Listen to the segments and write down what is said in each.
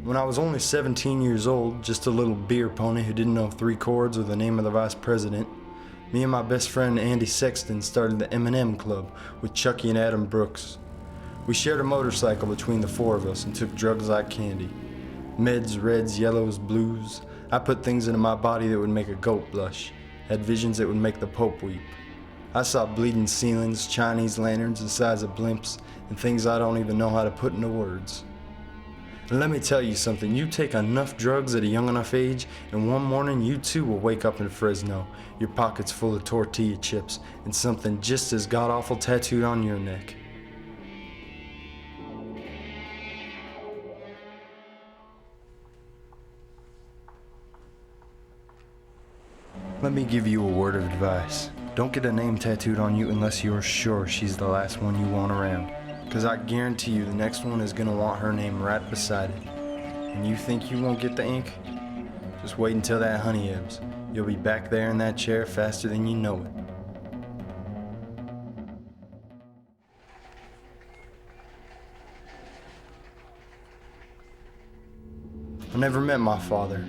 When I was only 17 years old, just a little beer pony who didn't know 3 chords or the name of the vice president, me and my best friend Andy Sexton started the M&M Club with Chucky and Adam Brooks. We shared a motorcycle between the 4 of us and took drugs like candy. Meds, reds, yellows, blues. I put things into my body that would make a goat blush. Had visions that would make the Pope weep. I saw bleeding ceilings, Chinese lanterns the size of blimps, and things I don't even know how to put into words. And let me tell you something, you take enough drugs at a young enough age, and one morning you too will wake up in Fresno, your pockets full of tortilla chips, and something just as god-awful tattooed on your neck. Let me give you a word of advice. Don't get a name tattooed on you unless you're sure she's the last one you want around. Cause I guarantee you the next one is gonna want her name right beside it. And you think you won't get the ink? Just wait until that honey ebbs. You'll be back there in that chair faster than you know it. I never met my father,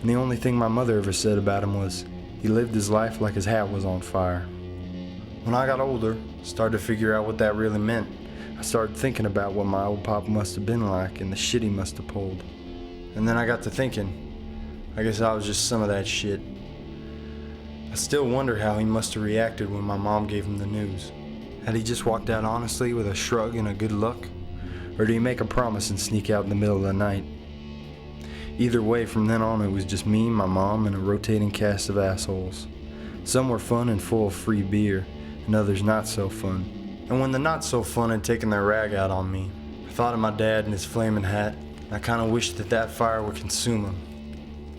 and the only thing my mother ever said about him was, he lived his life like his hat was on fire. When I got older, started to figure out what that really meant, I started thinking about what my old pop must have been like and the shit he must have pulled. And then I got to thinking, I guess I was just some of that shit. I still wonder how he must have reacted when my mom gave him the news. Had he just walked out honestly with a shrug and a good luck? Or did he make a promise and sneak out in the middle of the night? Either way, from then on it was just me, my mom, and a rotating cast of assholes. Some were fun and full of free beer, and others not so fun. And when the not so fun had taken their rag out on me, I thought of my dad and his flaming hat, and I kinda wished that that fire would consume him.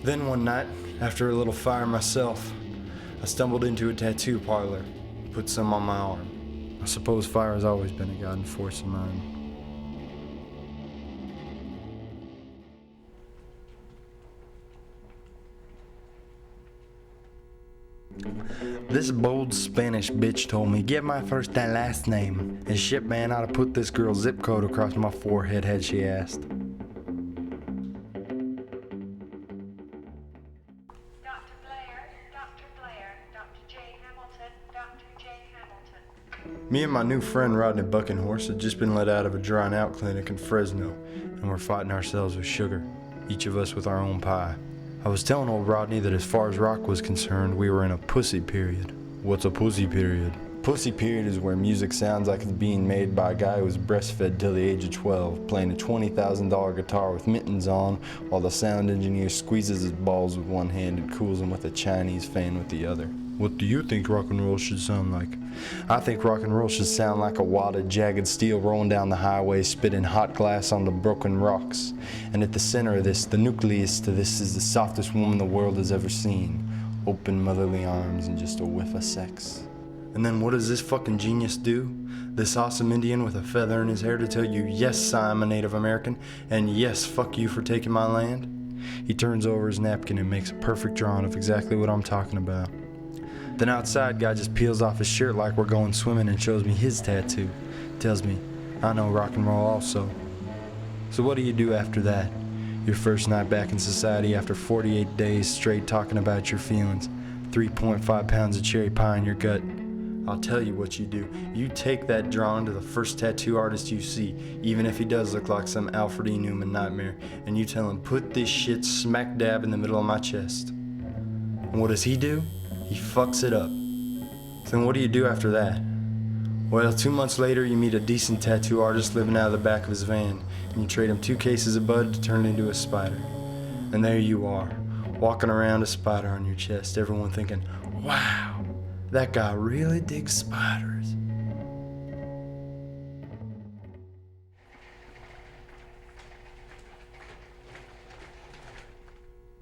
Then one night, after a little fire myself, I stumbled into a tattoo parlor, put some on my arm. I suppose fire has always been a guiding force of mine. This bold Spanish bitch told me, get my first and last name. And shit, man, I'd have put this girl's zip code across my forehead had she asked. Dr. Blair, Dr. J. Hamilton, Dr. J. Hamilton. Me and my new friend Rodney Buckenhorse had just been let out of a drying out clinic in Fresno, and we're fighting ourselves with sugar, each of us with our own pie. I was telling old Rodney that as far as rock was concerned, we were in a pussy period. What's a pussy period? Pussy period is where music sounds like it's being made by a guy who was breastfed till the age of 12, playing a $20,000 guitar with mittens on, while the sound engineer squeezes his balls with one hand and cools them with a Chinese fan with the other. What do you think rock and roll should sound like? I think rock and roll should sound like a wad of jagged steel rolling down the highway, spitting hot glass on the broken rocks. And at the center of this, the nucleus to this, is the softest woman the world has ever seen. Open motherly arms and just a whiff of sex. And then what does this fucking genius do? This awesome Indian with a feather in his hair to tell you, yes, I'm a Native American, and yes, fuck you for taking my land? He turns over his napkin and makes a perfect drawing of exactly what I'm talking about. Then outside guy just peels off his shirt like we're going swimming and shows me his tattoo. Tells me, I know rock and roll also. So what do you do after that? Your first night back in society after 48 days straight talking about your feelings. 3.5 pounds of cherry pie in your gut. I'll tell you what you do. You take that drawing to the first tattoo artist you see, even if he does look like some Alfred E. Newman nightmare, and you tell him, put this shit smack dab in the middle of my chest. And what does he do? He fucks it up. So then what do you do after that? Well, 2 months later, you meet a decent tattoo artist living out of the back of his van, and you trade him 2 cases of bud to turn it into a spider. And there you are, walking around a spider on your chest, everyone thinking, wow, that guy really digs spiders.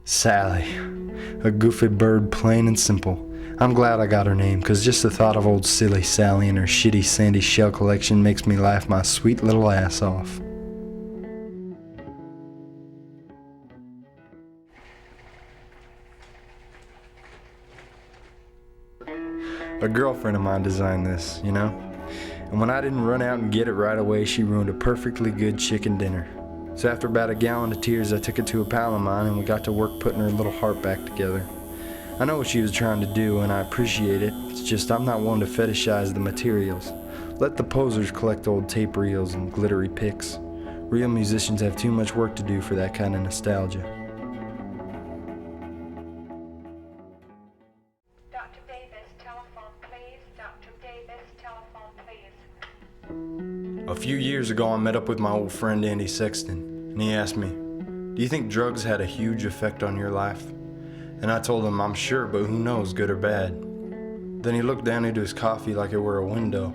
Sally, a goofy bird, plain and simple. I'm glad I got her name, cause just the thought of old silly Sally and her shitty sandy shell collection makes me laugh my sweet little ass off. A girlfriend of mine designed this, you know? And when I didn't run out and get it right away, she ruined a perfectly good chicken dinner. So after about a gallon of tears, I took it to a pal of mine and we got to work putting her little heart back together. I know what she was trying to do and I appreciate it. It's just I'm not one to fetishize the materials. Let the posers collect old tape reels and glittery pics. Real musicians have too much work to do for that kind of nostalgia. Dr. Davis, telephone please. Dr. Davis, telephone please. A few years ago, I met up with my old friend Andy Sexton, and he asked me, "Do you think drugs had a huge effect on your life?" And I told him, "I'm sure, but who knows, good or bad." Then he looked down into his coffee like it were a window,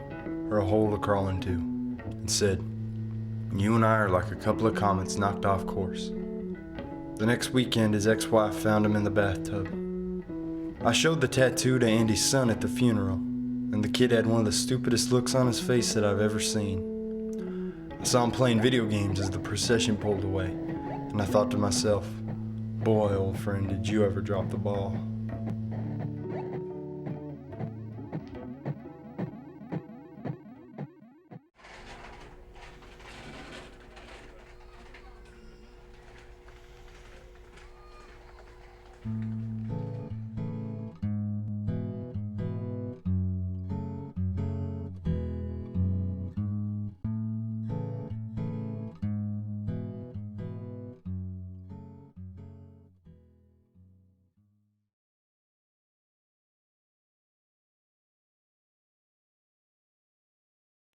or a hole to crawl into, and said, "You and I are like a couple of comets knocked off course." The next weekend, his ex-wife found him in the bathtub. I showed the tattoo to Andy's son at the funeral, and the kid had one of the stupidest looks on his face that I've ever seen. I saw him playing video games as the procession pulled away, and I thought to myself, boy, old friend, did you ever drop the ball.